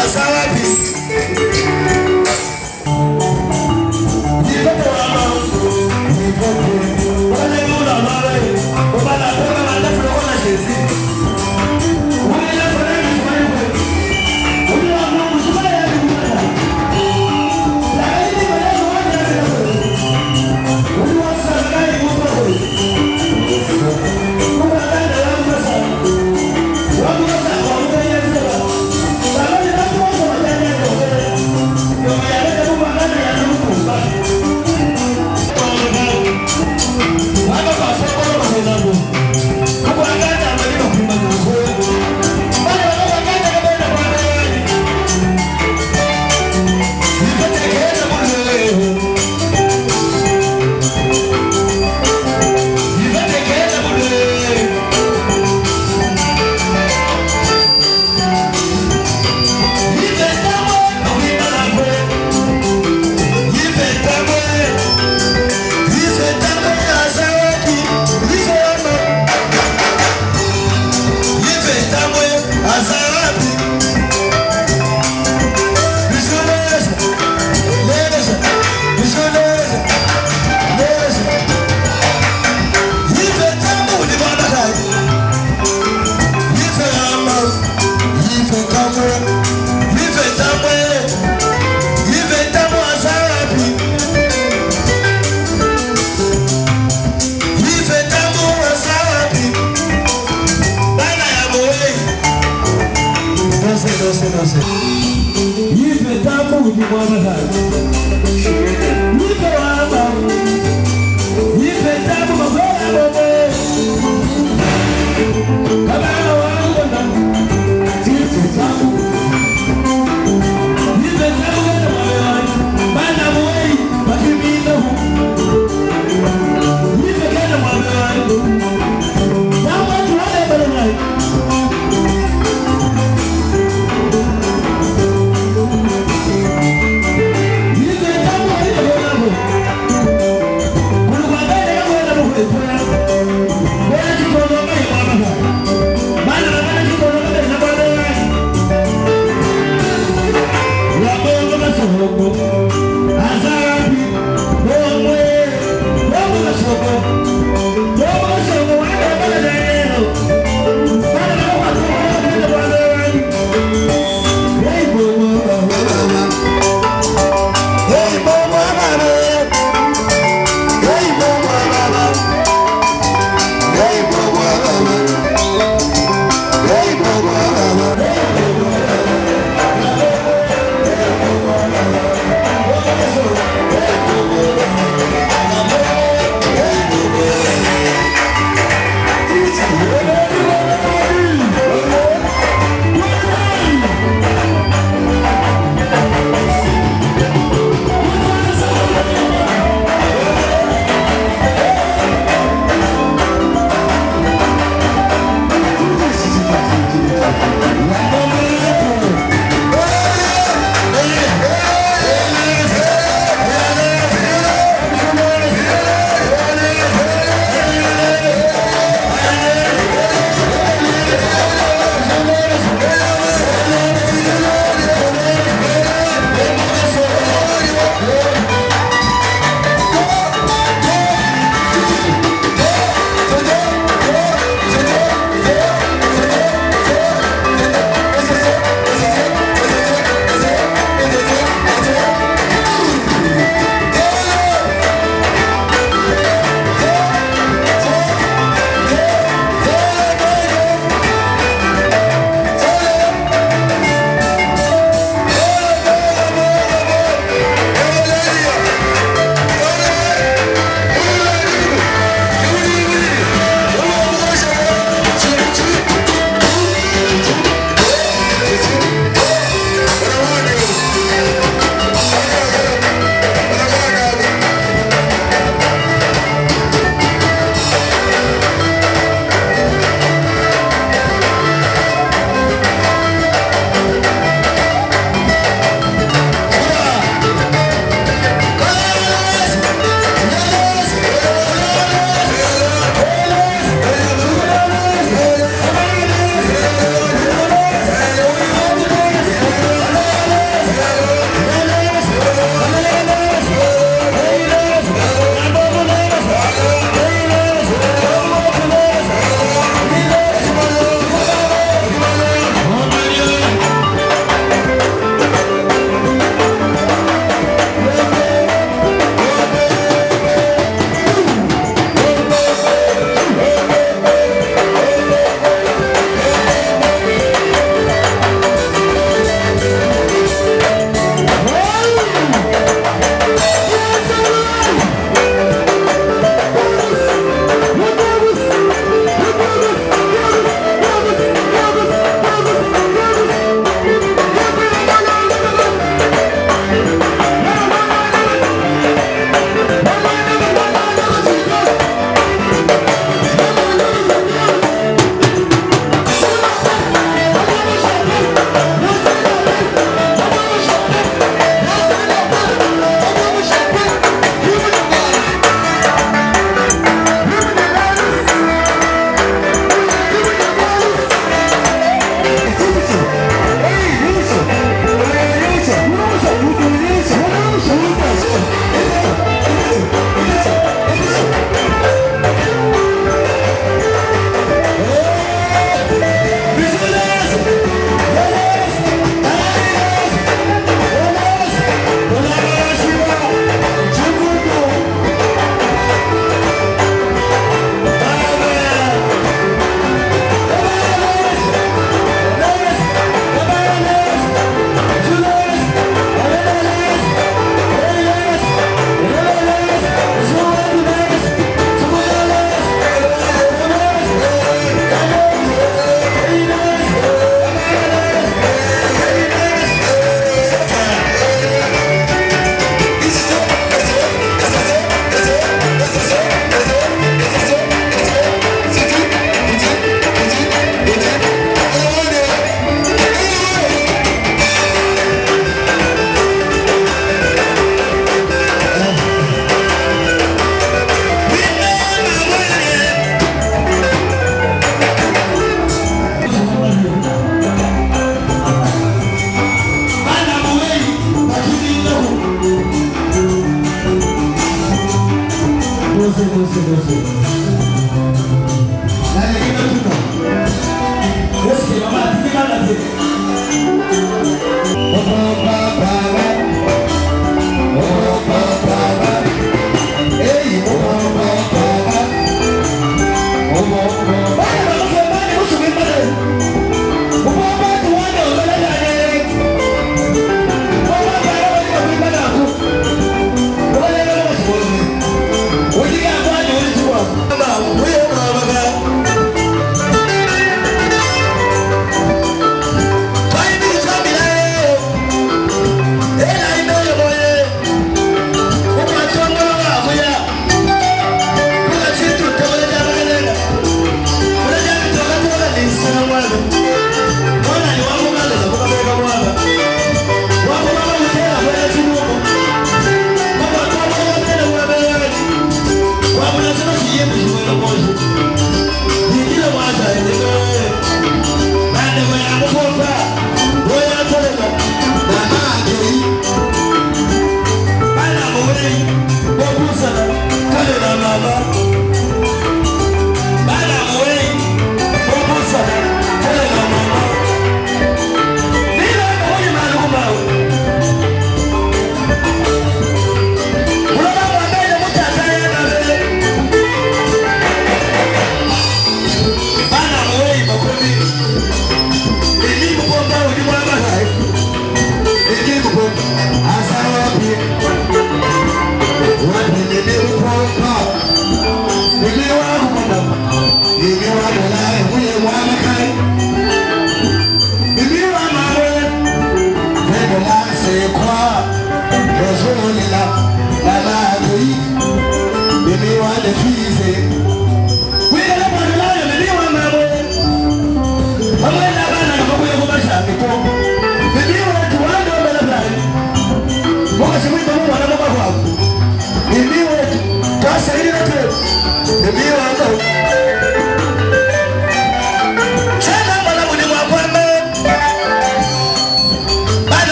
Hey,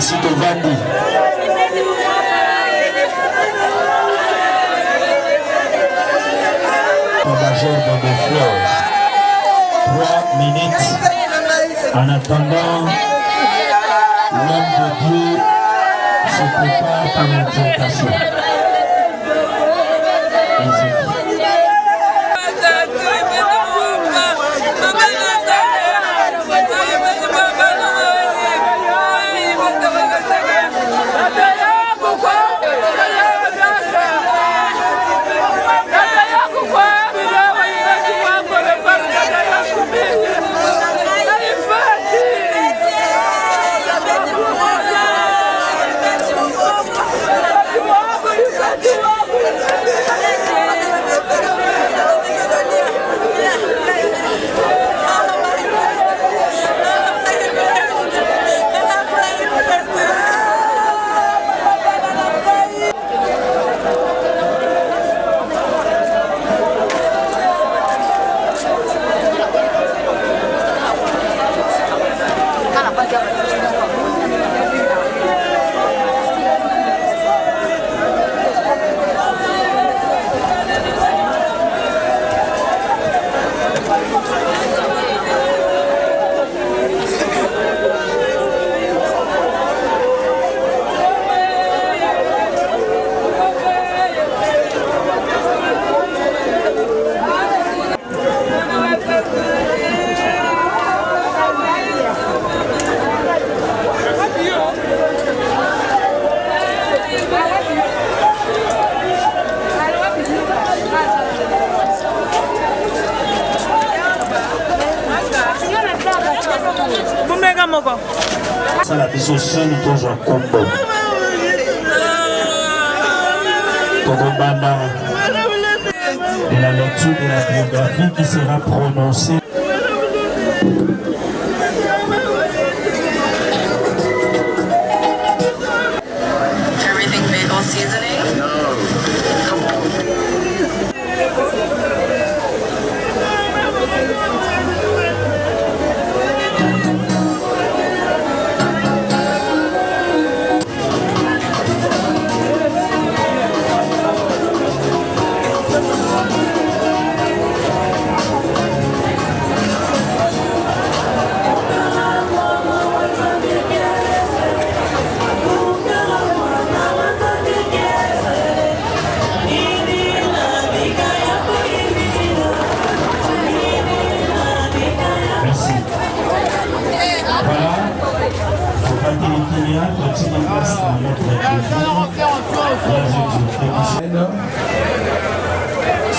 Merci Tovandi. Major de Fleurs. 3 minutes en attendant l'homme de Dieu se prépare pour l'exaltation. Ça la biso seul toujours un combo. Togobanda et la lecture de la biographie qui sera prononcée. Everything bagel seasoning?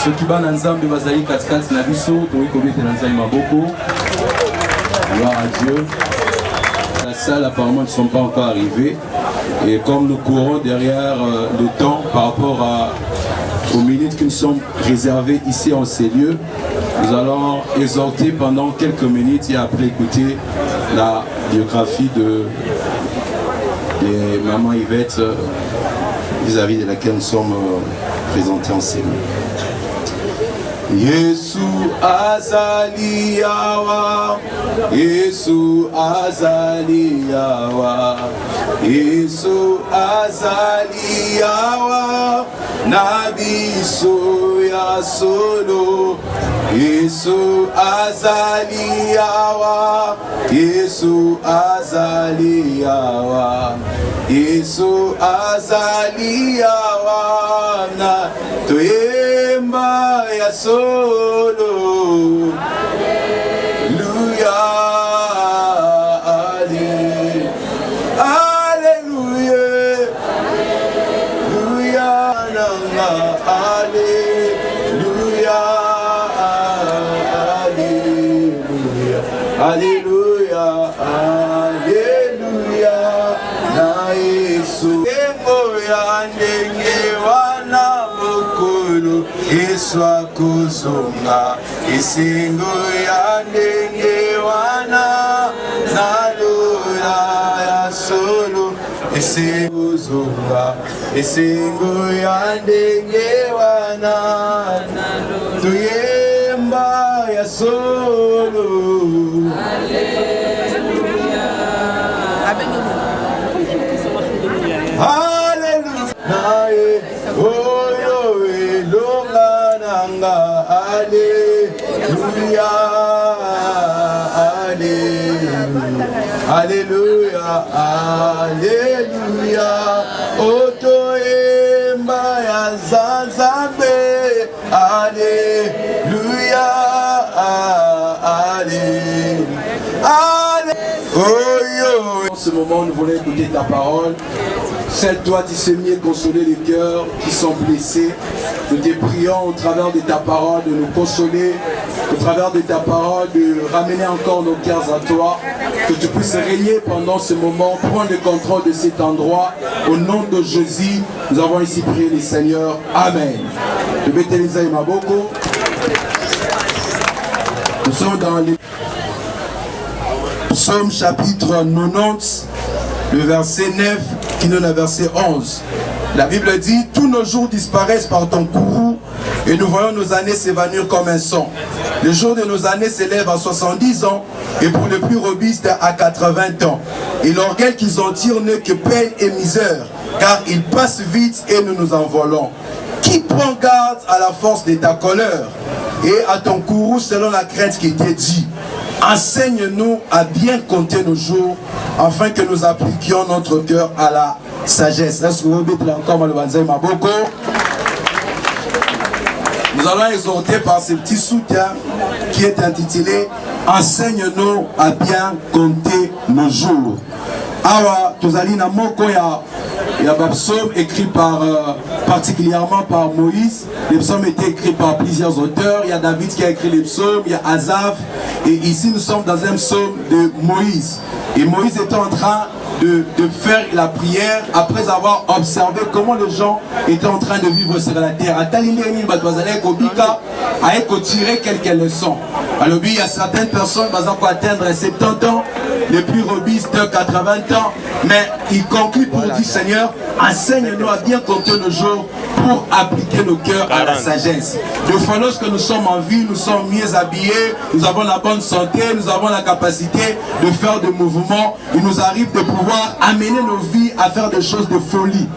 Ce qui va dans Nzambe bazali katikati na biso toyi kobetela Nzambe maboko. Gloire à Dieu. La salle apparemment ne sont pas encore arrivés et comme nous courons derrière le temps par rapport aux minutes qui nous sont réservées ici en ces lieux, nous allons exhorter pendant quelques minutes et après écouter la biographie de Maman Yvette vis-à-vis de laquelle nous sommes présentés en ces lieux. Yesu azali yawa, Yesu azali yawa, Yesu azali yawa, nabiso ya solo. Yesu azali yawa, Yesu azali yawa, Yesu azali yawa, na toyemba ya solo. Alléluia, Alléluia, Alléluia, Alléluia, Alléluia, Alléluia, na Yesu embo ya ndenge wana mokolo Yesu akozonga esengo ya ndenge wana nalola ya solo esengo zonga esengo ya ndenge wana tuyemba ya solo. Alléluia. nanga. Alléluia, Alléluia, Alléluia. Otoemba ya Nzambe. Alléluia, Alléluia. En ce moment, nous voulons écouter ta parole. Celle toi, tu sais mieux consoler les cœurs qui sont blessés. Nous te prions au travers de ta parole de nous consoler, au travers de ta parole de ramener encore nos cœurs à toi, que tu puisses régner pendant ce moment, prendre le contrôle de cet endroit. Au nom de Jésus, nous avons ici prié les Seigneurs. Amen. Nous sommes dans les Psaume chapitre 90, le verset 9 qui donne le verset 11. La Bible dit, tous nos jours disparaissent par ton courroux et nous voyons nos années s'évanouir comme un son. Le jour de nos années s'élève à 70 ans et pour les plus robustes à 80 ans. Et l'orgueil qu'ils en tirent n'est que peine et misère, car ils passent vite et nous nous envolons. Qui prend garde à la force de ta colère et à ton courroux selon la crainte qui t'est dit? Enseigne-nous à bien compter nos jours afin que nous appliquions notre cœur à la sagesse. Nous allons exhorter par ce petit soutien qui est intitulé Enseigne-nous à bien compter nos jours. Awa, tozali na moko ya psaume écrit particulièrement par Moïse. Les psaumes étaient écrits par plusieurs auteurs. Il y a David qui a écrit les psaumes, il y a Asaph. Et ici nous sommes dans un psaume de Moïse. Et Moïse était en train de faire la prière après avoir observé comment les gens étaient en train de vivre sur la terre. A tirer quelques leçons. Alors il y a certaines personnes qui vont atteindre 70 ans, les plus robustes 80 ans, mais il conclut pour dire Seigneur, enseigne-nous à bien compter nos jours pour appliquer nos cœurs à la sagesse. Des fois lorsque nous sommes en vie, nous sommes mieux habillés, nous avons la bonne santé, nous avons la capacité de faire des mouvements, il nous arrive de pouvoir amener nos vies à faire des choses de folie.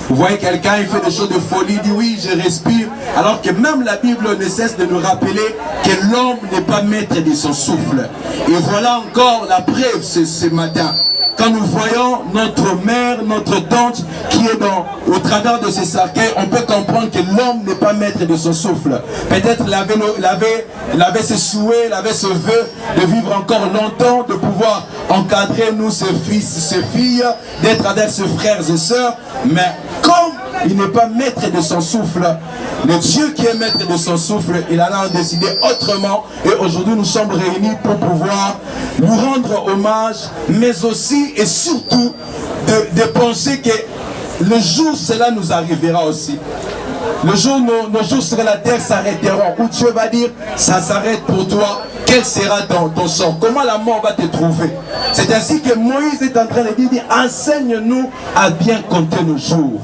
Vous voyez quelqu'un, il fait des choses de folie, il dit oui, je respire, alors que même la Bible ne cesse de nous rappeler que l'homme n'est pas maître de son souffle. Et voilà encore la preuve ce matin. Quand nous voyons notre mère, notre tante qui est au travers de ces cercueils, on peut comprendre que l'homme n'est pas maître de son souffle. Peut-être il avait ce souhait, il avait ce vœu de vivre encore longtemps, de pouvoir encadrer nous, ses fils, ses filles, d'être avec ses frères et sœurs. Mais comme il n'est pas maître de son souffle, le Dieu qui est maître de son souffle, il en a décidé autrement. Et aujourd'hui nous sommes réunis pour pouvoir lui rendre hommage, mais aussi et surtout de penser que le jour cela nous arrivera aussi. Le jour nos jours sur la terre s'arrêteront, où Dieu va dire ça s'arrête pour toi. Quel sera ton sort? Comment la mort va te trouver? C'est ainsi que Moïse est en train de dire enseigne-nous à bien compter nos jours.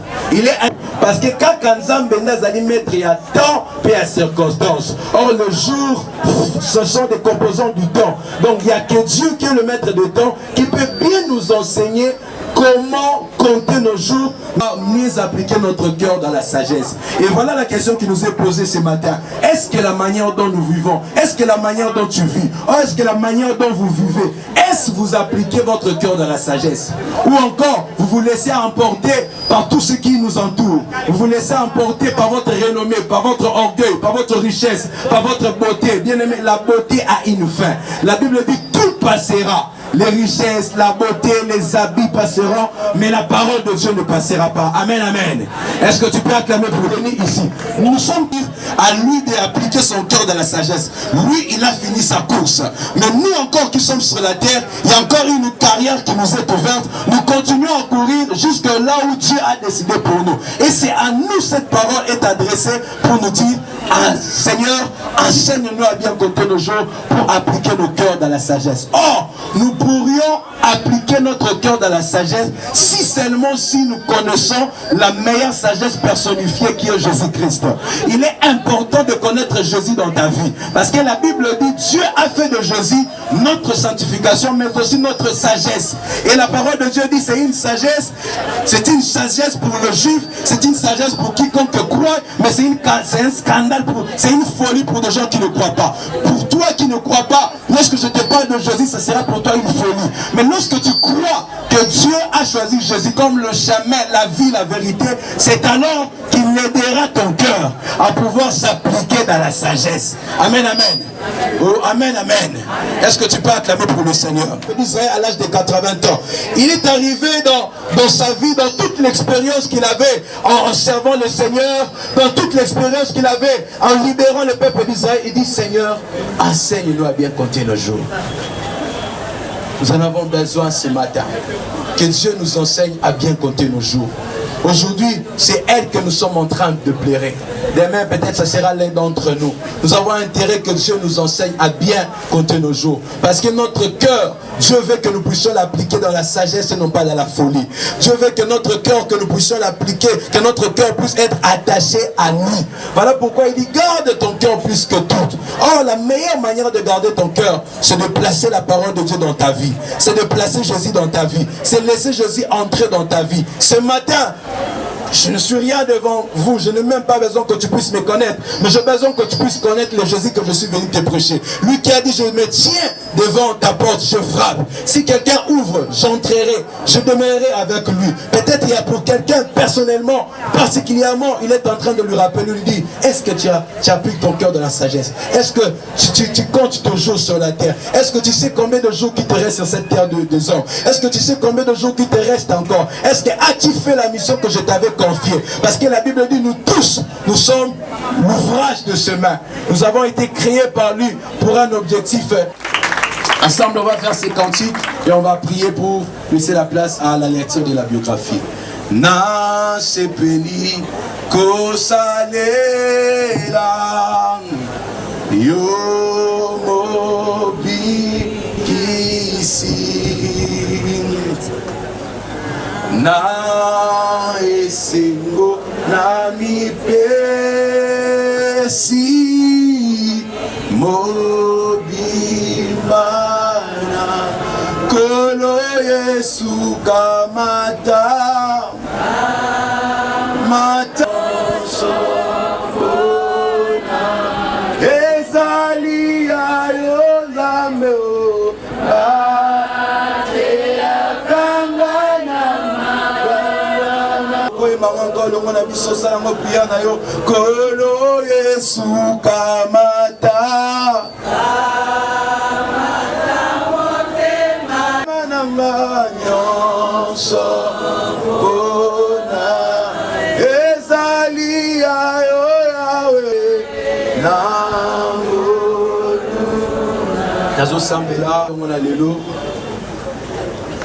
Parce que quand Nzambe nazali maître, il y a temps et à circonstance. Or le jour, ce sont des composants du temps. Donc il n'y a que Dieu qui est le maître de temps, qui peut bien nous enseigner comment compter nos jours, mieux appliquer notre cœur dans la sagesse. Et voilà la question qui nous est posée ce matin. Est-ce que la manière dont nous vivons, est-ce que la manière dont tu vis, est-ce que la manière dont vous vivez, est-ce que vous appliquez votre cœur dans la sagesse? Ou encore, vous vous laissez emporter par tout ce qui nous entoure. Vous vous laissez emporter par votre renommée, par votre orgueil, par votre richesse, par votre beauté. Bien aimé, la beauté a une fin. La Bible dit tout passera. Les richesses, la beauté, les habits passeront, mais la parole de Dieu ne passera pas. Amen, amen. Est-ce que tu peux acclamer pour venir ici? Nous sommes à lui d'appliquer son cœur dans la sagesse. Lui, il a fini sa course. Mais nous encore qui sommes sur la terre, il y a encore une carrière qui nous est ouverte. Nous continuons à courir jusque là où Dieu a décidé pour nous. Et c'est à nous cette parole est adressée pour nous dire, ah, Seigneur, enseigne-nous à bien compter nos jours pour appliquer nos cœurs dans la sagesse. Or, nous pourrions appliquer notre cœur dans la sagesse si seulement si nous connaissons la meilleure sagesse personnifiée qui est Jésus-Christ. Il est important de connaître Jésus dans ta vie. Parce que la Bible dit, Dieu a fait de Jésus notre sanctification, mais aussi notre sagesse. Et la parole de Dieu dit, c'est une sagesse pour le juif, c'est une sagesse pour quiconque croit, mais c'est un scandale, c'est une folie pour des gens qui ne croient pas. Pour toi qui ne crois pas, lorsque je te parle de Jésus, ce sera pour toi une folie. Mais lorsque tu crois que Dieu a choisi Jésus comme le chemin, la vie, la vérité, c'est alors qu'il aidera ton cœur à pouvoir s'appliquer dans la sagesse. Amen, amen. Oh, amen, amen. Est-ce que tu peux acclamer pour le Seigneur? Israël à l'âge de 80 ans. Il est arrivé dans sa vie, dans toute l'expérience qu'il avait en servant le Seigneur, dans toute l'expérience qu'il avait en libérant le peuple d'Israël. Il dit, Seigneur, enseigne-nous à bien compter nos jours. Nous en avons besoin ce matin. Que Dieu nous enseigne à bien compter nos jours. Aujourd'hui, c'est elle que nous sommes en train de pleurer. Demain, peut-être, ce sera l'un d'entre nous. Nous avons intérêt que Dieu nous enseigne à bien compter nos jours. Parce que notre cœur, Dieu veut que nous puissions l'appliquer dans la sagesse et non pas dans la folie. Dieu veut que notre cœur, que nous puissions l'appliquer, que notre cœur puisse être attaché à lui. Voilà pourquoi il dit, garde ton cœur plus que tout. Or, la meilleure manière de garder ton cœur, c'est de placer la parole de Dieu dans ta vie. C'est de placer Jésus dans ta vie. C'est laisser Jésus entrer dans ta vie. Ce matin, je ne suis rien devant vous, je n'ai même pas besoin que tu puisses me connaître, mais j'ai besoin que tu puisses connaître le Jésus que je suis venu te prêcher. Lui qui a dit, je me tiens devant ta porte, je frappe. Si quelqu'un ouvre, j'entrerai, je demeurerai avec lui. Peut-être il y a pour quelqu'un personnellement, particulièrement, il est en train de lui rappeler, lui dit, est-ce que tu appliques ton cœur de la sagesse? Est-ce que tu comptes ton jour sur la terre? Est-ce que tu sais combien de jours qui te restent sur cette terre de hommes? Est-ce que tu sais combien de jours qui te restent encore? Est-ce que as-tu fait la mission que je t'avais confiée? Parce que la Bible dit, nous tous, nous sommes l'ouvrage de ses mains. Nous avons été créés par lui pour un objectif. Ensemble, on va faire ces cantiques et on va prier pour laisser la place à la lecture de la biographie. Na sepeli kosalela yo mobi kisi na esengo na mipesi mobimana kolo Yesu kamata mata sofona ezali ayo nzambe o Mangolo na biso sala ngo priya na yo kolo Yesu kamata motema mananga nyonso bona ezali ayo yawe nango nazo sambela ngona lelo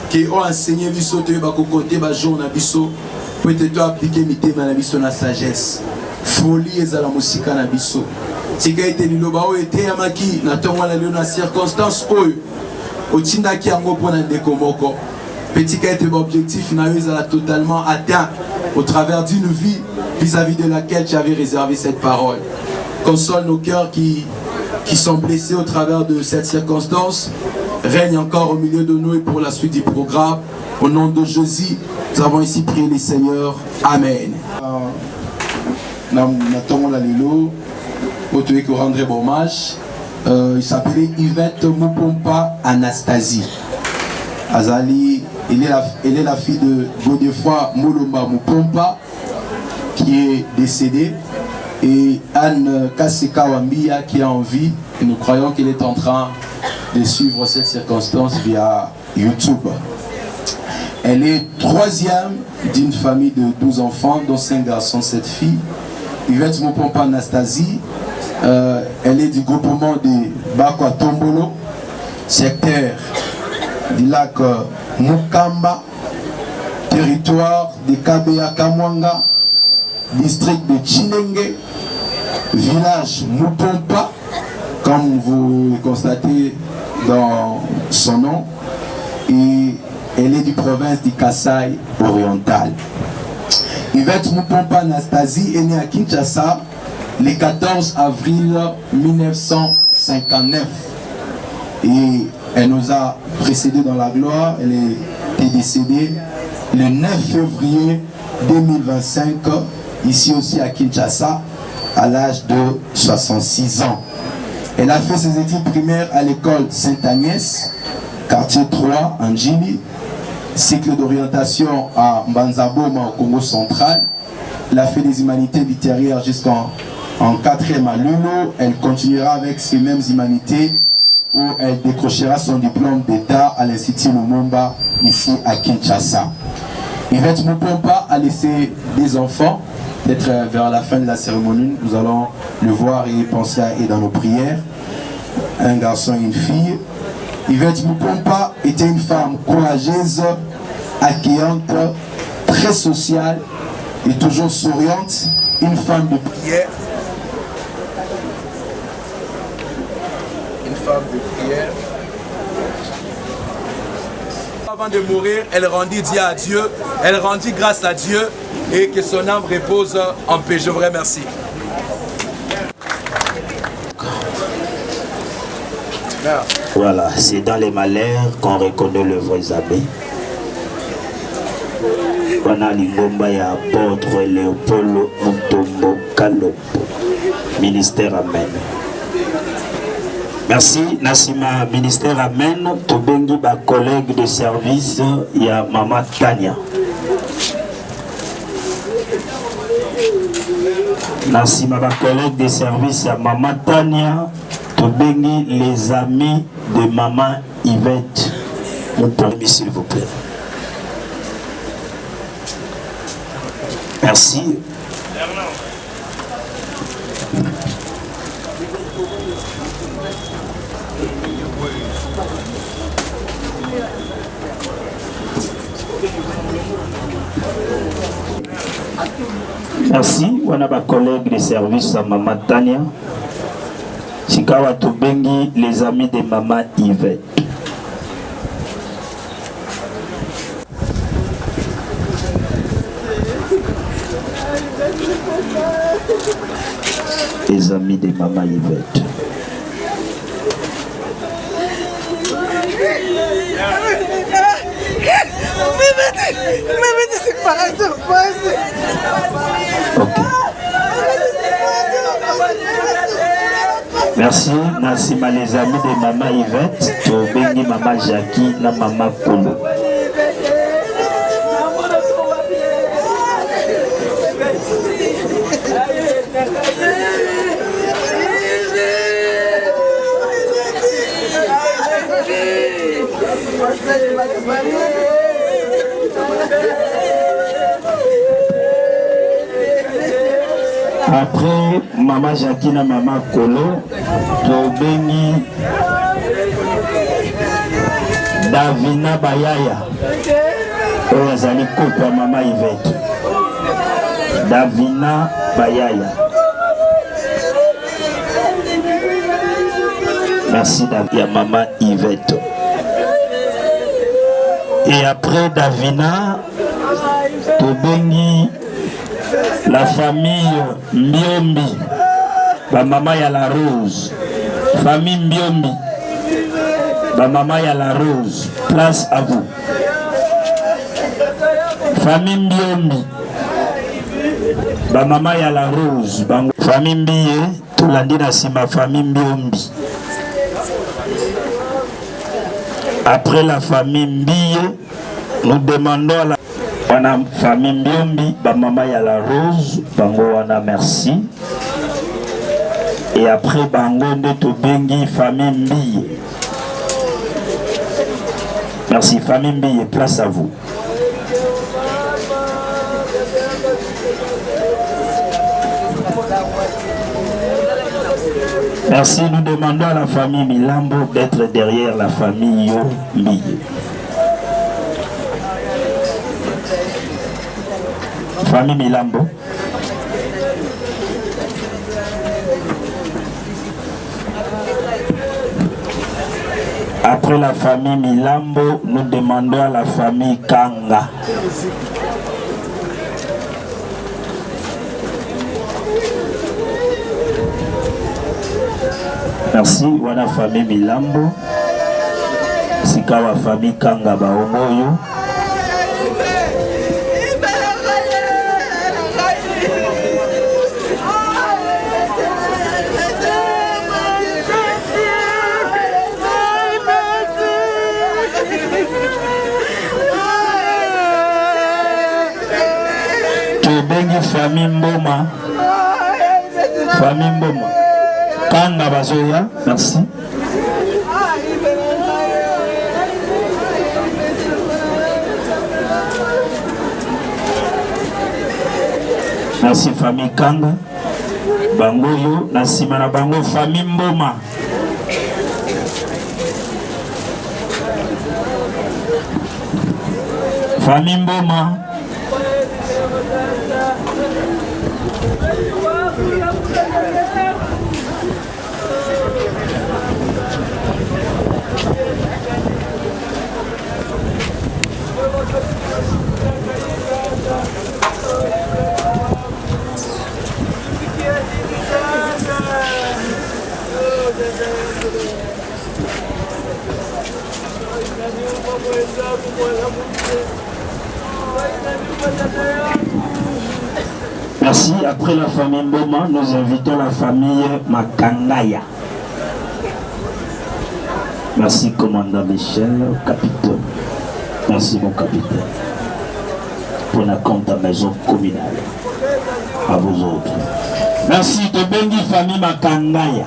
qui ont enseigné biso te ba kokote ba jour na biso peut-être appliquer mitema na biso na sagesse folie ezala musika na biso tika ete liloba oyo eteyamaki na ntongo na lelo na circonstance oyo otindaki yango mpona ndeko moko mpe tika ete baobjectif na yo ezala totalement atteint au travers d'une vie vis-à-vis de laquelle tu avais réservé cette parole. Console nos cœurs qui sont blessés au travers de cette circonstance. Règne encore au milieu de nous et pour la suite du programme. Au nom de Jésus, nous avons ici prié les Seigneurs. Amen. Il s'appelait Yvette Mupompa Anastasie. Azali, elle est la fille de Godefroy Moulomba Mupompa qui est décédée. Et Anne Kaseka Wambia qui est en vie. Et nous croyons qu'elle est en train de suivre cette circonstance via YouTube. Elle est troisième d'une famille de 12 enfants, dont 5 garçons, 7 filles. Yvette Mupompa Anastasie, elle est du groupement de Bakwa Tombolo, secteur du lac Mukamba, territoire de Kabeya Kamwanga, district de Chinenge, village Mupompa, comme vous le constatez dans son nom. et elle est du province du Kasaï oriental. Yvette Mupompa Anastasie est née à Kinshasa le 14 avril 1959 et elle nous a précédé dans la gloire. Elle est décédée le 9 février 2025 ici aussi à Kinshasa à l'âge de 66 ans. Elle a fait ses études primaires à l'école Sainte-Agnès, quartier 3, Anjili, cycle d'orientation à Mbanzaboma au Congo central. Elle a fait des humanités littéraires jusqu'en 4e à Lulo. Elle continuera avec ces mêmes humanités où elle décrochera son diplôme d'État à l'Institut Lumumba ici à Kinshasa. Yvette Mupompa a laissé des enfants. Peut-être vers la fin de la cérémonie, nous allons le voir et penser à et dans nos prières. Un garçon et une fille. Yvette Mupompa était une femme courageuse, accueillante, très sociale et toujours souriante. Une femme de prière. Une femme de prière. Avant de mourir, elle rendit Dieu à Dieu, elle rendit grâce à Dieu et que son âme repose en paix. Je vous remercie. Voilà, c'est dans les malheurs qu'on reconnaît le vrai abbé. Wana lingomba ya apôtre Léopold Ntombo Kalopo. Ministère Amen. Merci, Nassima, ministère Amen. Tobengi ba collègue de service, il y a Maman Tania. Nassima, ba collègue de service, il y a Maman Tania. Tobengi les amis de Maman Yvette. Mon premier, s'il vous plaît. Merci. Merci. On a ma collègue de service à Maman Tania. Chikawa Tobengi, les amis de Maman Yvette. Les amis de Maman Yvette. Ok. Merci, Nassima, les amis de Maman Yvette, Tobengi Maman Jackie, na Maman Kolo. Après Maman Jackie na Maman Kolo, Tobengi Davina Bayaya. Oyazali couple Maman Yvette. Davina Bayaya. Merci Davina Maman Yvette. Et après Davina, Tobengi la famille Mbiombi, ba maman ya la Rose, famille Mbiombi, ba maman ya la Rose, place à vous. Famille Mbiombi, ba maman ya la Rose, famille Mbie, tout lundi na sima famille Mbiombi. Après la famille Mbie, nous demandons à la famille Mbiombi, ba maman ya la Rose, bango wana merci. Et après bango de Tobengi, famille Mbie. Merci, famille Mbie, place à vous. Merci, nous demandons à la famille Milambo d'être derrière la famille Yo Mbie. Famille Milambo. Après la famille Milambo, nous demandons à la famille Kanga. Merci, wana famille Milambo. Sika wa famille Kanga Baomoyo. Bengi famille Mboma. Famille Mboma. Kanga Bazoya, merci. Merci famille Kanga. Bangoyo, Nasima na bango famille Mboma. Famille Mboma. Merci. Après la famille Mboma, nous invitons la famille Makangaya. Merci, commandant Michel, capitaine. Merci, mon capitaine. Pour la compte à maison communale. À vous autres. Merci, de Bengi famille Makangaya.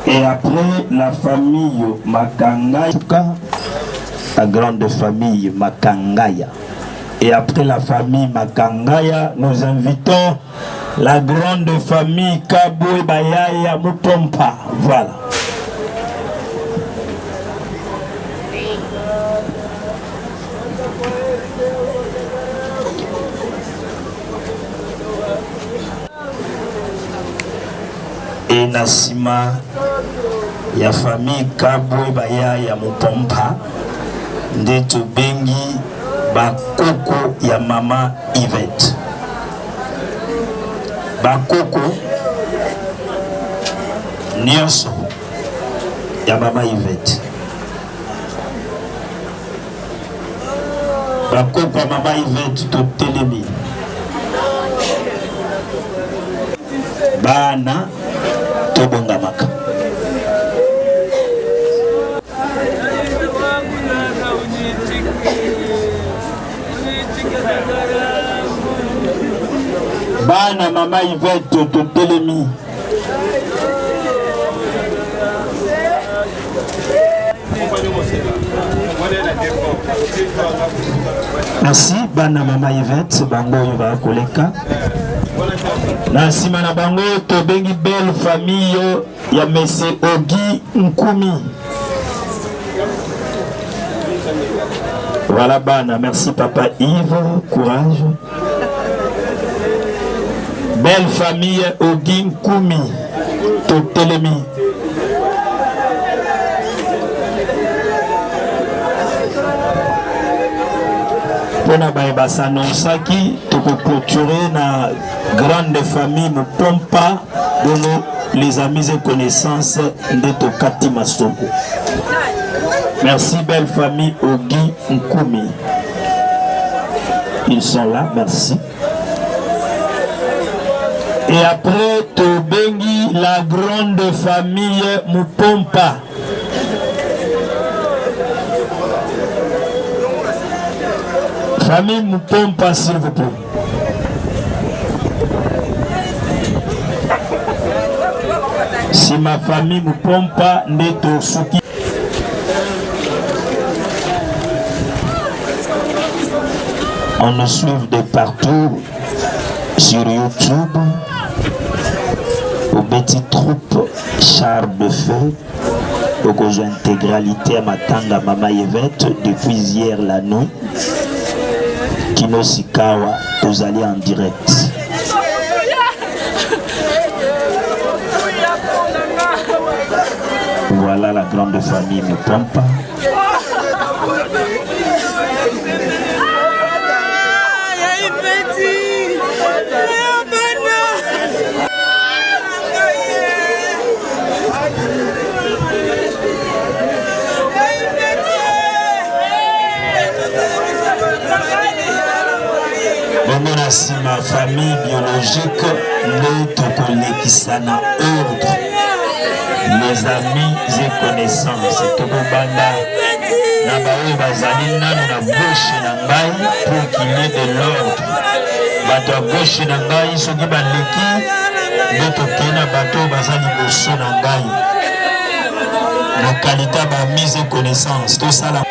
Et après la famille Makangaya, la grande famille Makangaya. Et après la famille Makangaya, nous invitons la grande famille Kaboué Bayaya Mutompa. Voilà. Et Nasima, ya famille Kaboué Bayaya Mutompa. Ndeto bengi bakoko ya mama Yvette. Bakoko nyonso ya mama Yvette. Bakoko ya mama Yvette totelemi. Bana tobongamaka. Bana mama Yvette totelemi. Merci bana mama Yvette bango va koleka. Na sima na bango to bengi belle famille ya Monsieur Ogi Nkumi. Voilà bana, merci papa Yves, courage. Belle famille Ogi Nkumi totelemi. Pona baeba s'annonçaki to clôturer na grande famille Mutompa dont les amis et connaissances de Tokati Masoko. Merci belle famille Ogi Nkumi. Ils sont là, merci. Et après Tobengi, la grande famille Mupompa. Famille Mupompa, s'il vous plaît. Si ma famille Mupompa n'est au Souki. On nous suit de partout sur YouTube. Au petit troupe Char de Feu. Au cause intégralité à Matanga Mama Yvette depuis hier la nuit. Kino Sikawa, vous allez en direct. Lala, la grande famille Mupompa. Si ma famille biologique n'est qui s'en a ordre, les amis et connaissances, tout le banda, n'abao bazali nanu na gauche na ngai pour qu'il y ait de l'ordre. Bato à gauche na ngai soki baleki, beto kena bato bazali bosso na ngai. Na qualité ba mise et connaissance, tout ça là.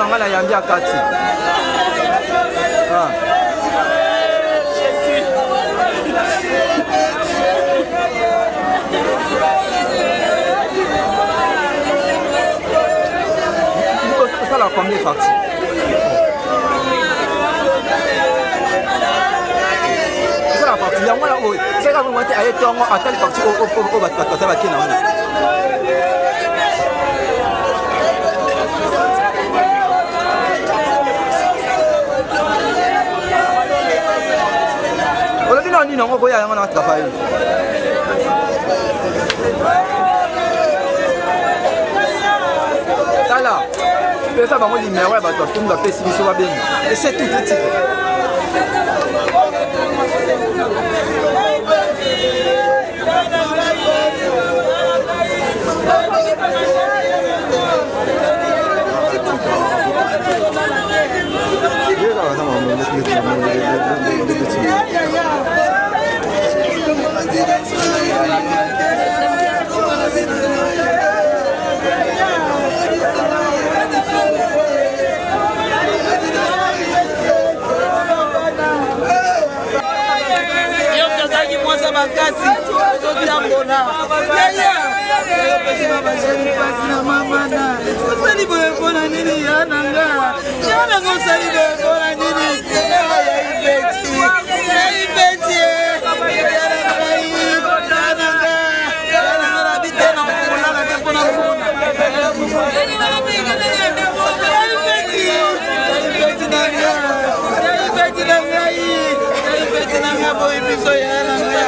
Ngala yambia kati. Ça la combien partie? Ça la partie. Yango la oyo. C'est quand vous mettez à etongo atali partie au batata bakina. Ni non ko ya ngana travail tala pesa bango numéro ya bato afunga pesi biso babengi et c'est tout petit makasi ozokiambona osali boye mpona nini yananga yananga osali boye mpona nini yaibeti yananga nabitena okolala te mpona mpona yaibeti na ngai yaibeti na nga boye biso yananga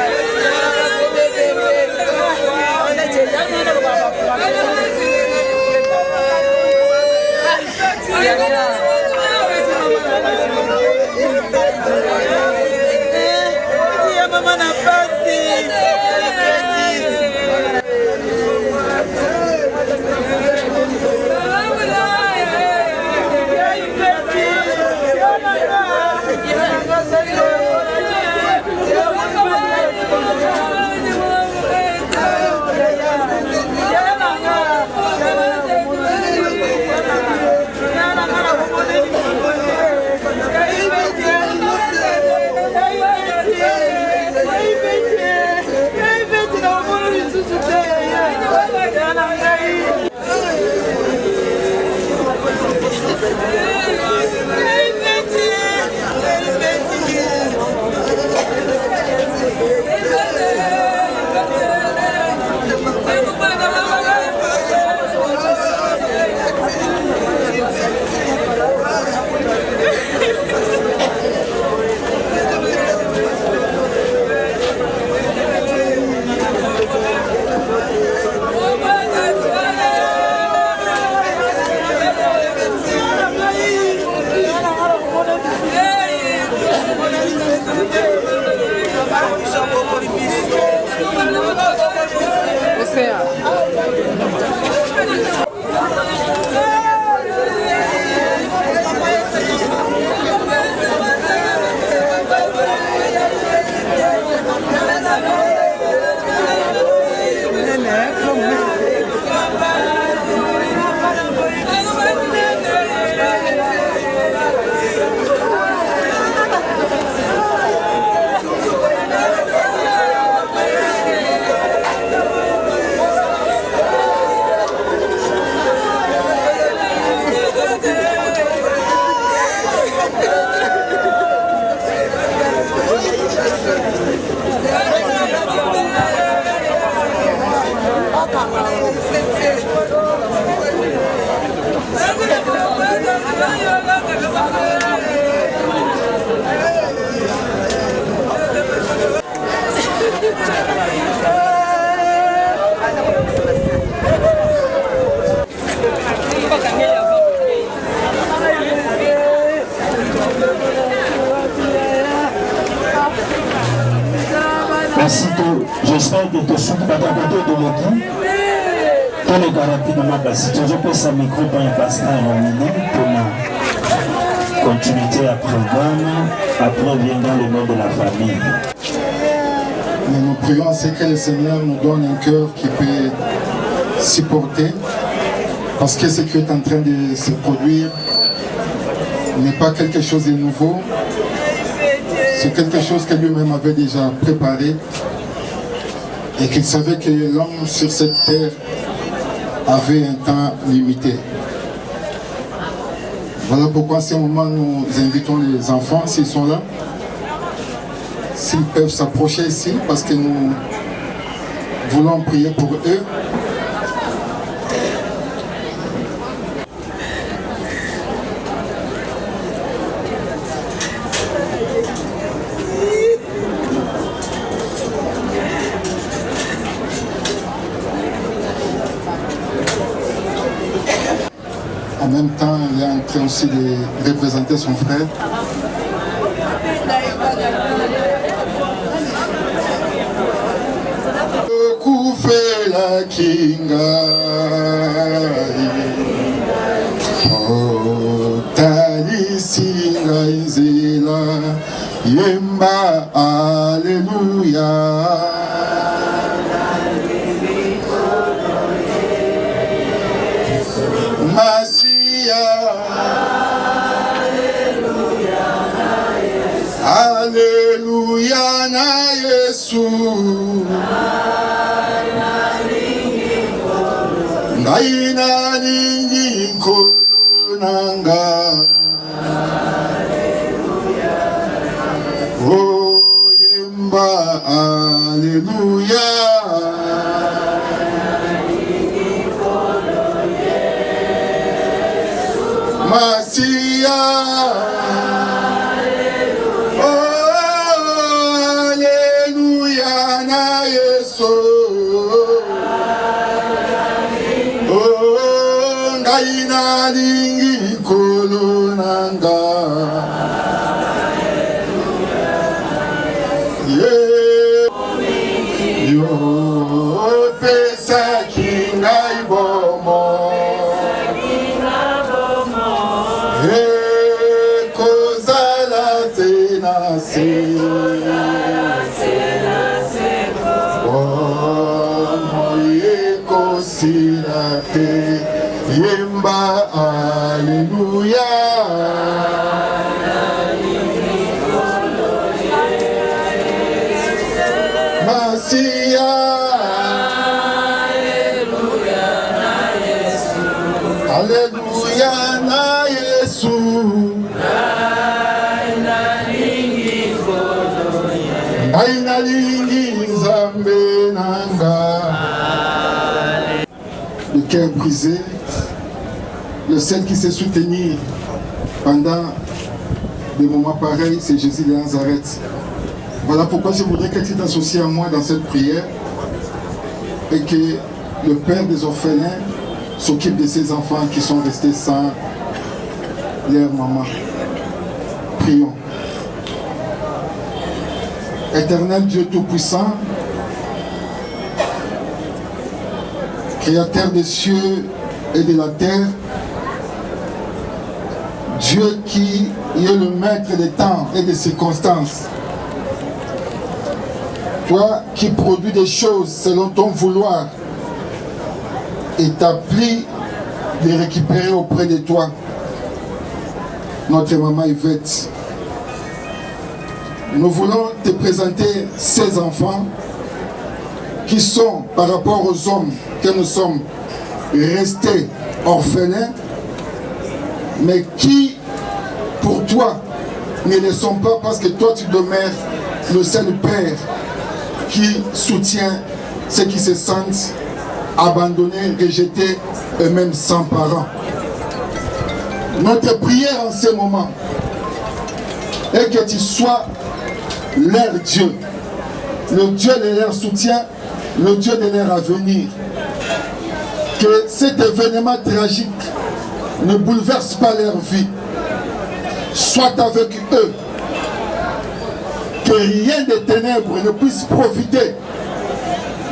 Basito, j'espère que tu souhaite pas d'abord de l'équipe. Quel est garanti de ma Basito? Je peux ça micro pour un pasteur en ligne pour ma continuité à programme. Après viendra le nom de la famille. Mais nous prions, c'est que le Seigneur nous donne un cœur qui peut supporter. Parce que ce qui est en train de se produire n'est pas quelque chose de nouveau. C'est quelque chose que lui-même avait déjà préparé et qu'il savait que l'homme sur cette terre avait un temps limité. Voilà pourquoi à ce moment nous invitons les enfants, s'ils sont là, s'ils peuvent s'approcher ici, parce que nous voulons prier pour eux. En même temps, il est en train aussi de représenter son frère. La kinga talisinga izela yemba alleluia Masia alleluia na Yesu Aina ningi kolonanga Oh yemba alleluia Masia Oh alleluia na Yesu Aina lingi kolonanga Yo pesa kinga ibomo Kozala tena se Omoye kosina te Yemba alleluia Masia alleluia na Yesu Aina lingi nzambe nanga Le cœur brisé, le seul qui sait soutenir pendant des moments pareils, c'est Jésus de Nazareth. Voilà pourquoi je voudrais que tu t'associes à moi dans cette prière et que le Père des orphelins s'occupe de ces enfants qui sont restés sans leur maman. Prions. Éternel Dieu Tout-Puissant, Créateur des cieux et de la terre, Dieu qui est le maître des temps et des circonstances, toi qui produis des choses selon ton vouloir et t'applies de récupérer auprès de toi notre maman Yvette. Nous voulons te présenter ces enfants qui sont, par rapport aux hommes que nous sommes, restés orphelins, mais qui, pour toi, ne le sont pas parce que toi tu demeures le seul Père qui soutient ceux qui se sentent abandonnés, rejetés et même sans parents. Notre prière en ce moment est que tu sois leur Dieu, le Dieu de leur soutien, le Dieu de leur avenir. Que cet événement tragique ne bouleverse pas leur vie. Sois avec eux. que rien de ténèbres ne puisse profiter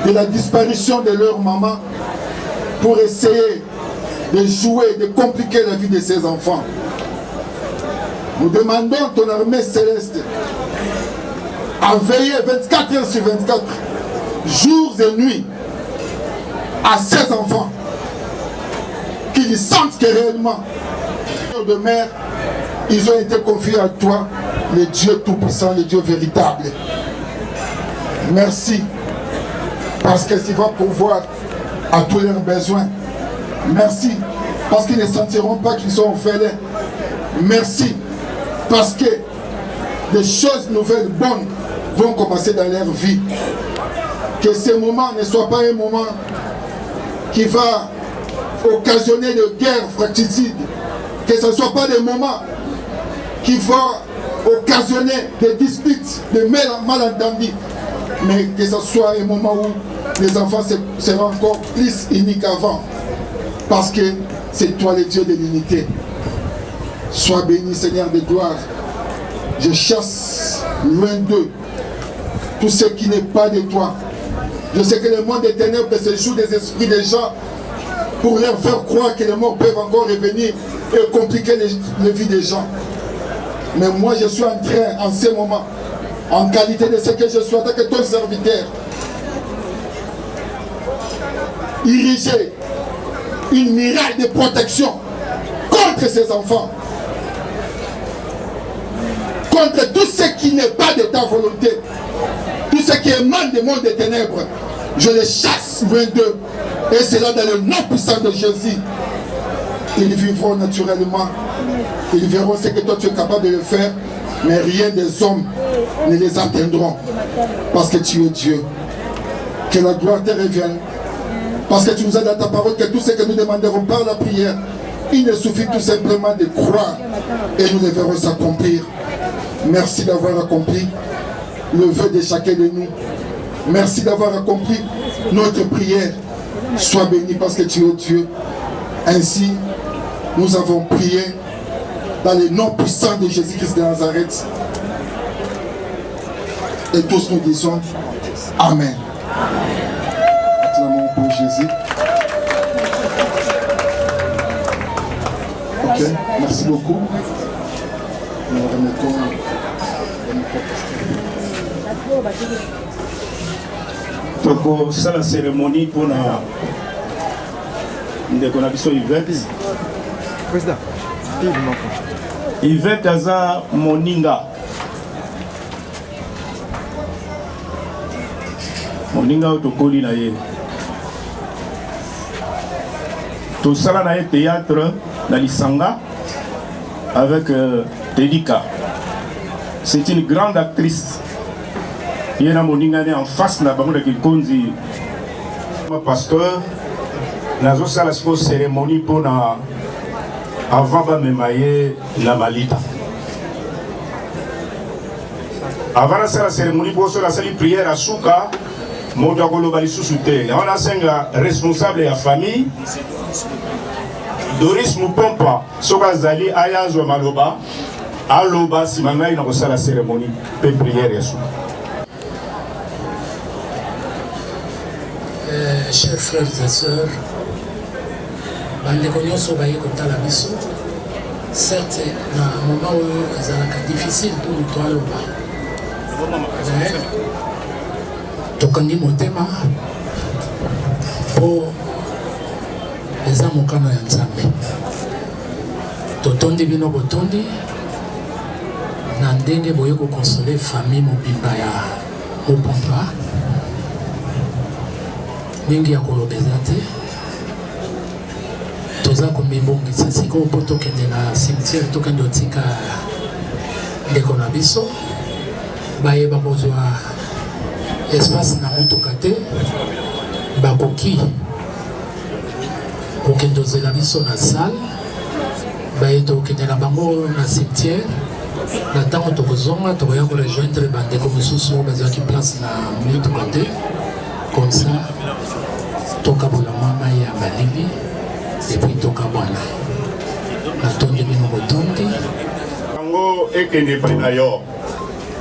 de la disparition de leur maman pour essayer de jouer, de compliquer la vie de ces enfants. Nous demandons ton armée céleste à veiller 24 heures sur 24, jours et nuits, à ces enfants, qu'ils sentent que réellement, de mère, ils ont été confiés à toi, le Dieu tout-puissant, le Dieu véritable. Merci, parce que tu vas pourvoir à tous leurs besoins. Merci, parce qu'ils ne sentiront pas qu'ils sont orphelins. Merci, parce que des choses nouvelles, bonnes, vont commencer dans leur vie. Que ce moment ne soit pas un moment qui va occasionner de guerres fratricides. Que ce ne soit pas des moments qui vont occasionner des disputes, des malentendus. Mais que ce soit un moment où les enfants seront encore plus unis qu'avant. Parce que c'est toi le Dieu de l'unité. Sois béni, Seigneur de gloire. Je chasse loin d'eux tout ce qui n'est pas de toi. Je sais que le monde des ténèbres se joue des esprits des gens pour leur faire croire que les morts peuvent encore revenir et compliquer les vies des gens. Mais moi je suis en train, en ce moment, en qualité de ce que je suis, en tant que ton serviteur, ériger une muraille de protection contre ces enfants, contre tout ce qui n'est pas de ta volonté, tout ce qui émane du monde des ténèbres. Je les chasse loin d'eux, et c'est là dans le nom puissant de Jésus. Ils vivront naturellement, ils verront ce que toi tu es capable de le faire, mais rien des hommes ne les atteindront, parce que tu es Dieu. Que la gloire te revienne, parce que tu nous as dans ta parole que tout ce que nous demanderons par la prière, il ne suffit tout simplement de croire et nous les verrons s'accomplir. Merci d'avoir accompli le vœu de chacun de nous. Merci d'avoir accompli notre prière. Sois béni parce que tu es Dieu. Ainsi, nous avons prié dans le nom puissant de Jésus-Christ de Nazareth. Et tous nous disons Amen. Acclamons pour Jésus. Ok, merci beaucoup. Nous remettons Toko sala cérémonie pour la ndeko na biso Yvette. Président, Yvette aza moninga. Moninga otokoli na ye. Tout ça na théâtre dans Lisanga avec Tedika. C'est une grande actrice. Il y a moninga en face na bango de Kikonzi. Pasteur, nazo sala siko cérémonie pour na avant ba memaye na malita. Avant la cérémonie pour la prière à Souka, moto koloba lisusu te. On a senga responsable ya famille. Doris Mupompa, soka zali ayazo maloba, aloba simanga ina kosala cérémonie pe prière ya Souka. Chers frères et sœurs, bandeko nyonso baye kotala biso, certes na moment oyo ezalaka difficile pour moto aloba, tokangi motema po eza mokano ya Nzambe. Totondi bino botondi na ndenge boye kokonsole famille mobimba ya Mupompa. Mingi ya kolobeza te, toza komibongisa sikoyo mpo tokende na cimetière tokende otika ndeko na biso bayeba kozwa espace na motuka te, bakoki kokende ozela biso na salle, baye tokende na bango na cimetière. Na ntango tokozonga tokoya korejoindre bandeko mosusu oyo bazwaki place na motuka te. Comme ça, toka bola mama ya balibi et puis toka bwana. Atondi bino botondi. Tango ekende pa na yo.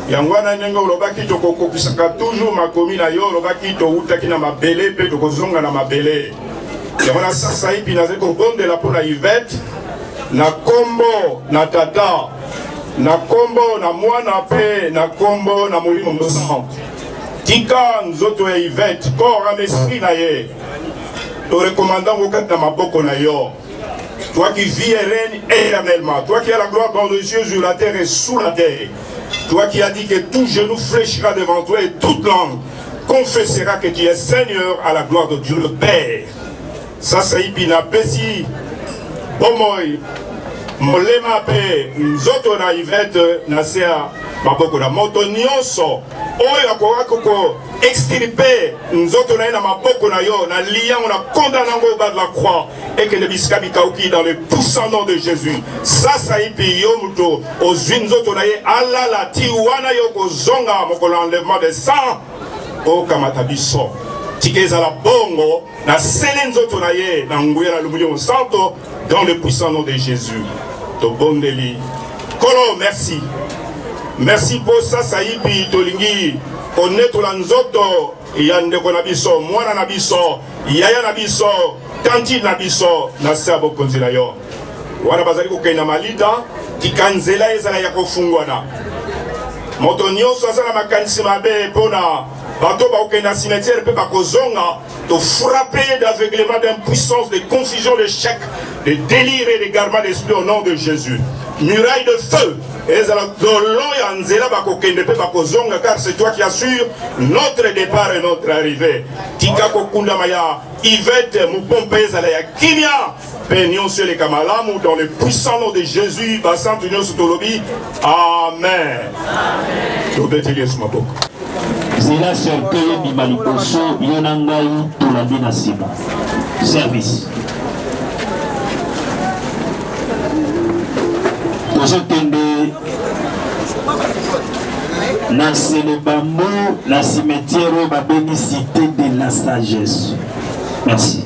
Yangwana nengo lobaki to kokokisaka toujours makomi na yo lobaki to utaki na mabele pe to kozonga na mabele. Yangwana sasa hivi naze ko bondela pona Yvette na kombo na tata na kombo na mwana pe na kombo na molimo mosante. Tika nzoto ya Yvette corps à l'esprit na ye. To recommandant au kata maboko na yo. Toi qui vis et règne éternellement, toi qui as la gloire dans les cieux, sur la terre et sous la terre. Toi qui as dit que tout genou fléchira devant toi et toute langue confessera que tu es Seigneur à la gloire de Dieu le Père. Ça c'est Ipina Pessi, Bomoy, Molema Pe, Nzoto na Yvette, Nasea, Maboko na Moto Nyonso, Oya Koko, extirper, Nzoto na Maboko na Yo, na Lian, on a condamné au bas de la croix, et que le Biskabikauki dans le puissant nom de Jésus. Ça Ipi Yomuto, aux Nzoto na Ye, Allah la Tiwana Yoko Zonga, Moko l'enlèvement des sangs, O Kamatabiso. Tikeza la bongo, na Selenzoto na Ye, na Nguya la Lumulio Santo, dans le puissant nom de Jésus. To Bondeli. Kolo, merci. Merci pour ça, Saïbi, Tolingi, Koneto Lanzoto, Yandeko Nabiso, Mwana Nabiso, Yaya Nabiso, Tanti Nabiso, Nasabo Konzilayo. Wana Bazali Kena Malita, Tikanzela Ezala Yako Fungwana. Motonio Sazana Makansi Mabe, Pona, Bato Baokena Cimetière, Pepa Kozonga, de frapper d'aveuglement, d'impuissance, de confusion, de chèque, de délire et d'égarement d'esprit au nom de Jésus. Muraille de feu, car c'est toi qui assures notre départ et notre arrivée. Tika Kokunda Maya, Yvette, Mupompe Zalaya, Kimia, Penion sur les Kamalamu, dans le puissant nom de Jésus, Bassant Union Sotolobi. Amen. Zela cercueil Bimalikoso, Yonangai, Tolandi Nasima. Service. Tozokende na Selebambo, la cimetière Babeni cité de la sagesse. Merci.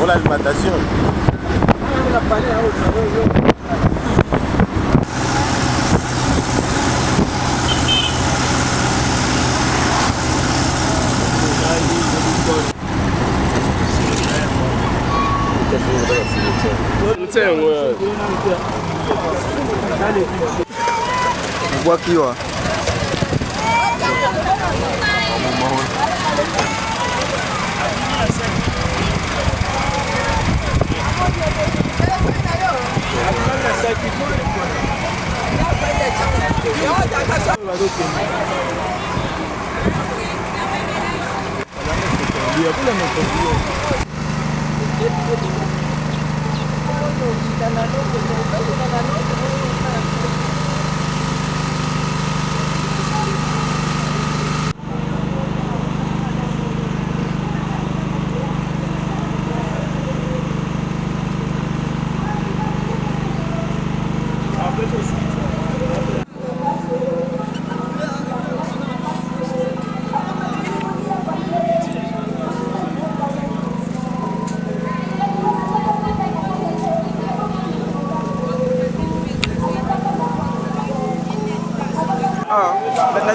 pour l'alimentation. Bois qui va.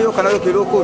Yo kana yo kiloko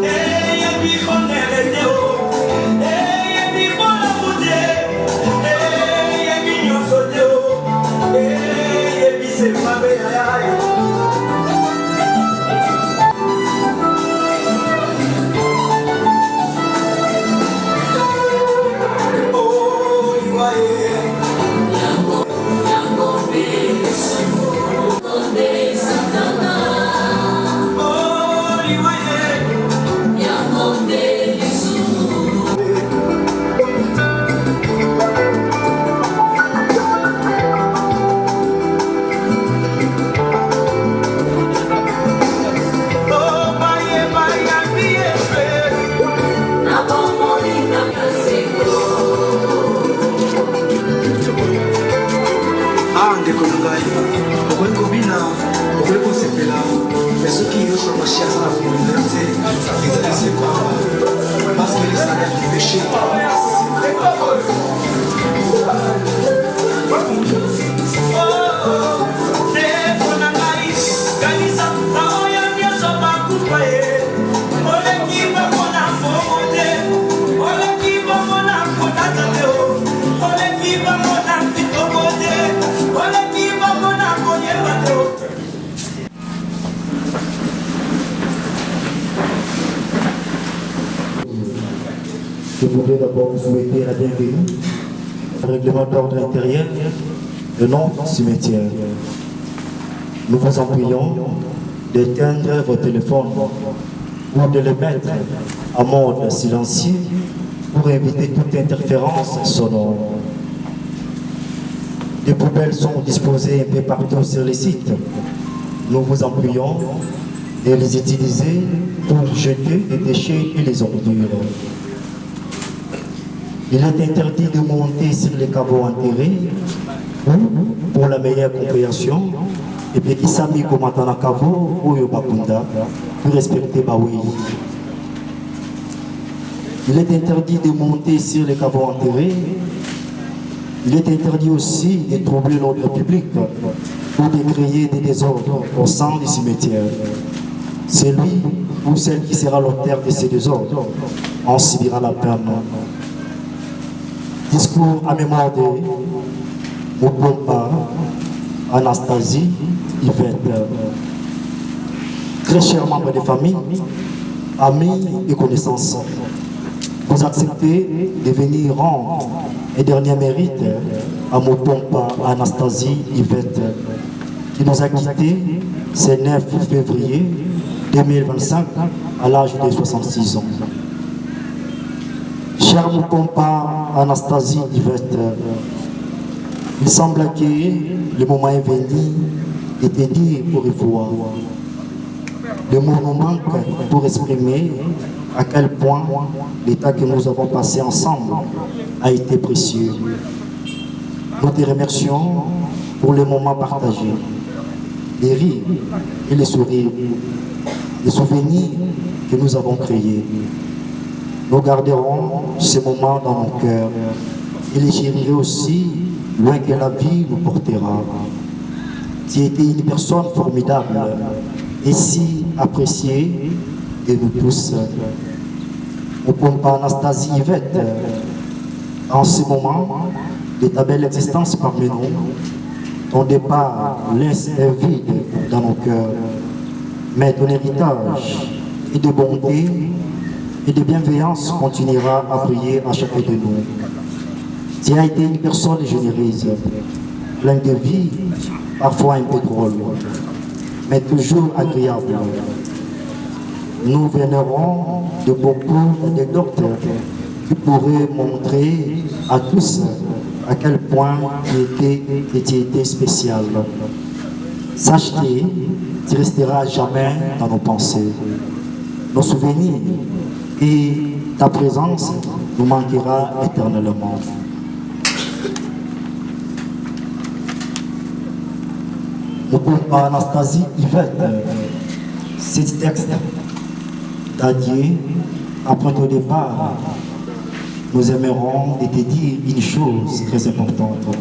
Hey, Je voudrais d'abord vous souhaiter la bienvenue. Règlement d'ordre intérieur, le nom du cimetière. Nous vous en prions d'éteindre vos téléphones ou de les mettre en mode silencieux pour éviter toute interférence sonore. Des poubelles sont disposées un peu partout sur les sites. Nous vous en prions de les utiliser pour jeter les déchets et les ordures. Il est interdit de monter sur les caveaux enterrés ou, pour la meilleure compréhension, et puis Isami Komatana Kavo ou Yobakunda pour respecter Baoui. Il est interdit de monter sur les caveaux enterrés. Il est interdit aussi de troubler l'ordre public ou de créer des désordres au sein du cimetière. Celui ou celle qui sera l'auteur de ces désordres en subira la peine. Discours à mémoire de Mopompa, Anastasie, Yvette. Très chers membres de famille, amis et connaissances, vous acceptez de venir rendre un dernier mérite à Mopompa, Anastasie, Yvette, qui nous a quittés ce 9 février 2025 à l'âge de 66 ans. Cher Mopompa, Anastasie, Yvette, il semble que le moment est venu de te dire au revoir. Le mot nous manque pour exprimer à quel point l'état que nous avons passé ensemble a été précieux. Nous te remercions pour les moments partagés, les rires et les sourires, les souvenirs que nous avons créés. Nous garderons ces moments dans nos cœurs et les chérirons aussi loin que la vie nous portera. Tu étais une personne formidable et si appréciée de nous tous. Mopompa, Anastasie, Yvette, en ce moment de ta belle existence parmi nous, ton départ laisse un vide dans nos cœurs, mais ton héritage et de bonté et de bienveillance continuera à briller à chacun de nous. Tu as été une personne généreuse, pleine de vie, parfois un peu drôle, mais toujours agréable. Nous vénérons de beaucoup d'anecdotes qui pourraient montrer à tous à quel point tu étais spécial. Sache que tu resteras jamais dans nos pensées. Nos souvenirs et ta présence nous manquera éternellement. Mopompa, Anastasie, Yvette, ce texte dédié après ton départ, nous aimerons te dire une chose très importante.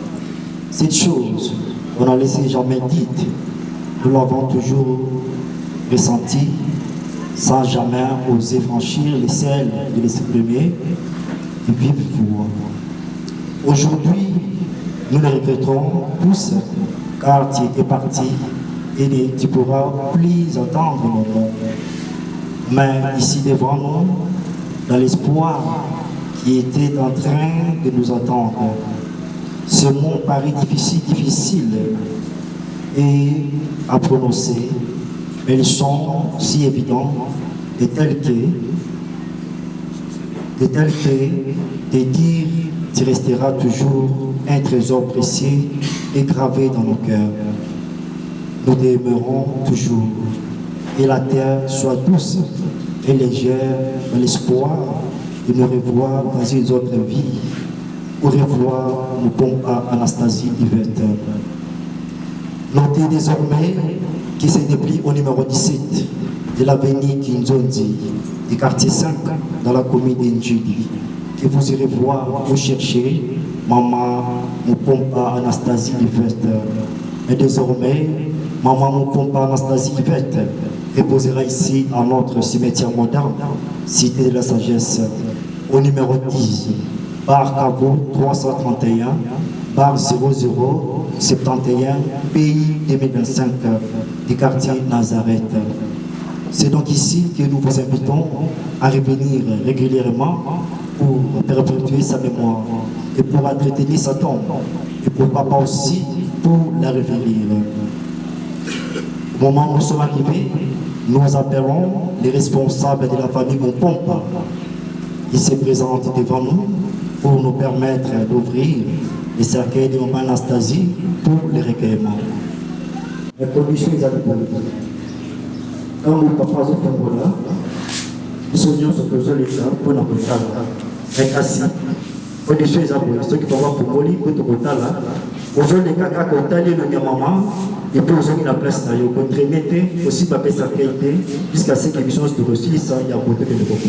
Cette chose qu'on n'a laissé jamais dite, nous l'avons toujours ressentie sans jamais oser franchir les selles de l'exprimer et vivre pour. Aujourd'hui, nous le regrettons tous car tu étais parti et tu ne pourras plus entendre nos noms. Mais ici devant nous, dans l'espoir qui était en train de nous attendre, ce mot paraît difficile et à prononcer, mais ils sont si évidents et tels que de dire tu resteras toujours un trésor précieux et gravé dans nos cœurs. Nous t'aimerons toujours et la terre soit douce et légère dans l'espoir de nous revoir dans une autre vie. Au revoir, Mopompa, Anastasie, Yvette. Notez désormais qui se déplie au numéro 17 de l'avenue Kinzondi, du quartier 5, dans la commune d'Indjili, que vous irez voir, vous chercher Maman Mupompa Anastasie Livette. Et désormais, Maman Mupompa Anastasie Livette reposera ici à notre cimetière moderne, Cité de la Sagesse, au numéro 10, bar Cabo 331, bar 0071, pays 2025, du quartier Nazareth. C'est donc ici que nous vous invitons à revenir régulièrement pour perpétuer sa mémoire et pour entretenir sa tombe et pourquoi pas aussi pour la révéler. Au moment où nous sommes arrivés, nous appelons les responsables de la famille Mupompa. Ils se présentent devant nous pour nous permettre d'ouvrir les cercueils de Maman Anastasie pour les recueillements. Les conditions sont quand nous papa au Fongola, nous sommes sur le sol pour nous faire. Mais ainsi, conditions sont ceux qui vont pour Moli, pour tout le temps. Aujourd'hui, les caca contali le maman, et puis aujourd'hui la place là, vous contribuez aussi par sa qualité, jusqu'à ce que les choses de reçu, ça, il y a beaucoup de beaucoup.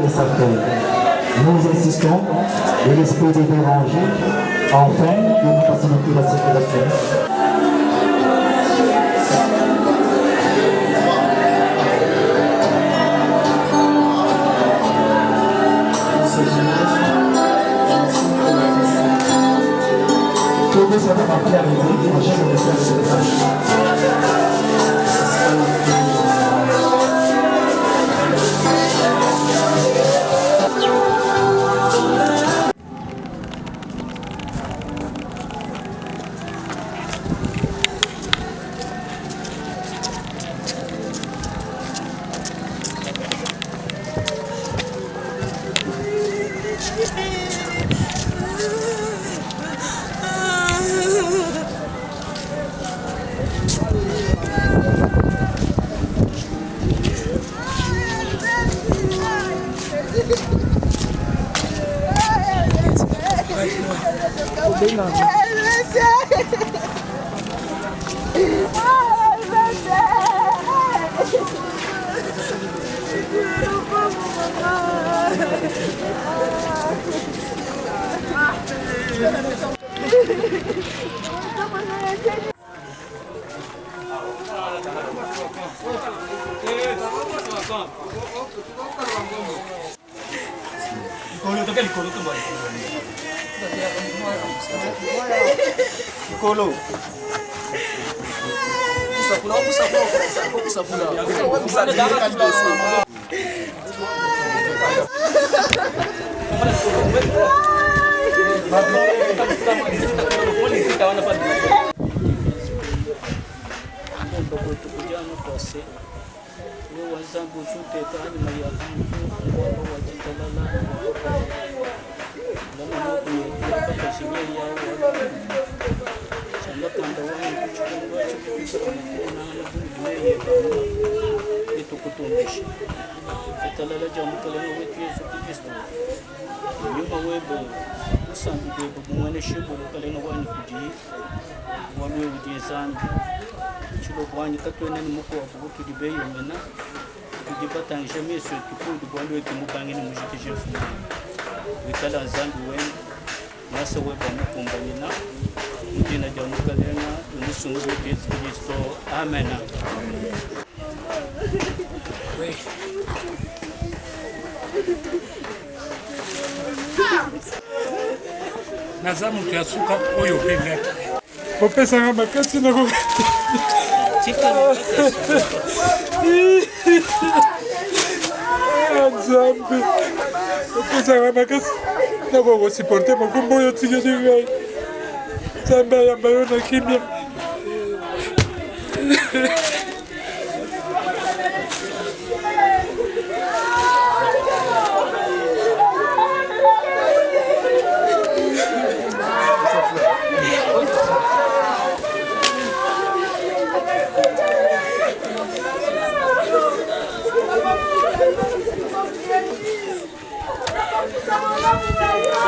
et sa frère. Nous insistons de l'esprit de déranger afin de nous faciliter la circulation. Tout ça va m'appeler à l'église, moi j'ai le message de Amen. naza moto ya suka oyo opengaki opesanga makasi na nzambe opesanga makasi na kokosiporte makombo oyo tikeli ngai nzambe ayamba yo na kimia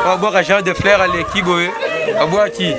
On va boire un genre de fleurs à l'équipe, on va boire qui?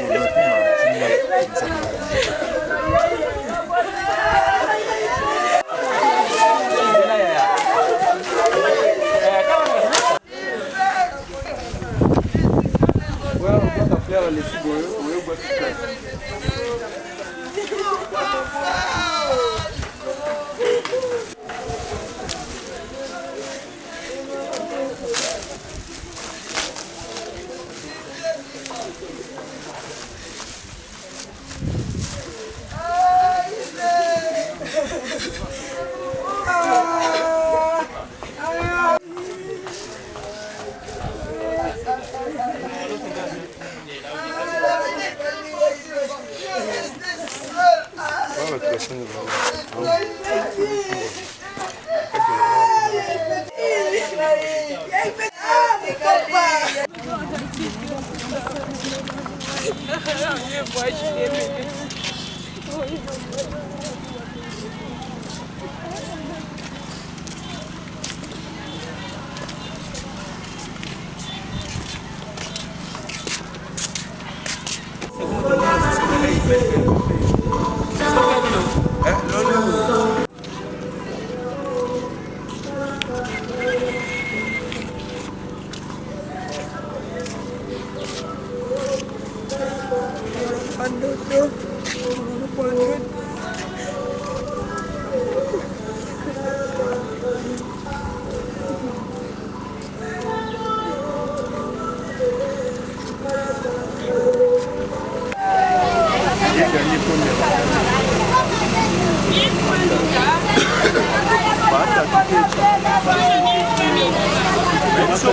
Nous